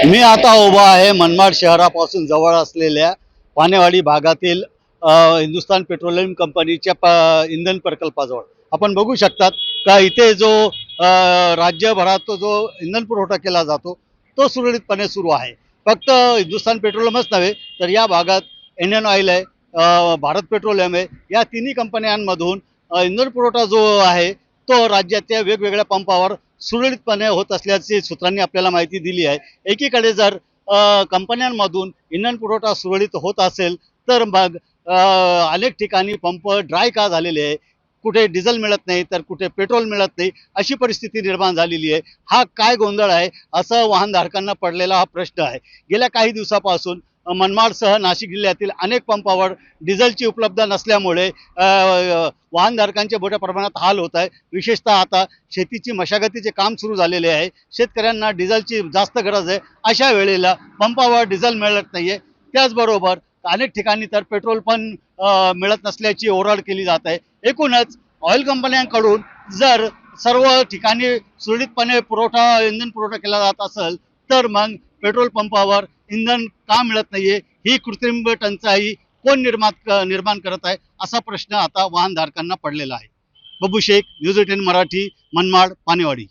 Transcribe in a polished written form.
मी आता उभा आहे मनमाड शहरापासून जवळ असलेल्या पानेवाडी भागातील हिंदुस्थान पेट्रोलियम कंपनीच्या इंधन प्रकल्पाजवळ आपण बघू शकतात का इथे जो राज्यभरात तो जो इंधन पुरवठा केला जातो तो सुरळीतपणे सुरू आहे. फक्त हिंदुस्थान पेट्रोलियमच नव्हे तर या भागात इंडियन ऑइल आहे, भारत पेट्रोलियम आहे, या तिन्ही कंपन्यांमधून इंधन पुरवठा जो आहे तो राज्याच्या वेगवेगळ्या पंपावर सुरळीतपणे होत असल्याची सूत्रांनी आपल्याला माहिती दिली आहे. एकीकडे जर कंपन्यांमधून इंधन पुरवठा सुरळीत होत असेल तर मग अनेक ठिकाणी पंप ड्राय का झालेले आहे, कुठे डिझेल मिळत नाही तर कुठे पेट्रोल मिळत नाही, अशी परिस्थिती निर्माण झालेली आहे. हा काय गोंधळ आहे असं वाहनधारकांना पडलेला हा प्रश्न आहे. गेल्या काही दिवसापासून मनमाडसह नाशिक जिल्ह्यातील अनेक पंपावर डिझेलची उपलब्ध नसल्यामुळे वाहनधारकांचे मोठ्या प्रमाणात हाल होत आहे. विशेषतः आता शेतीची मशागतीचे काम सुरू झालेले आहे, शेतकऱ्यांना डिझेलची जास्त गरज आहे. अशा वेळेला पंपावर डिझेल मिळत नाहीये. त्याचबरोबर अनेक ठिकाणी तर पेट्रोल पण मिळत नसल्याची ओरड केली जात आहे. एकूणच ऑइल कंपन्यांकडून जर सर्व ठिकाणी सुरळीतपणे इंधन पुरवठा केला जात असेल तर मग पेट्रोल पंपावर इंधन का मिळत नाहीये, ही कृत्रिम टंचाई कोण निर्माण करत आहे असा प्रश्न आता वाहनधारकांना पडलेला आहे. बबू शेख, न्यूज 18 मराठी, मनमाड, पानेवाडी.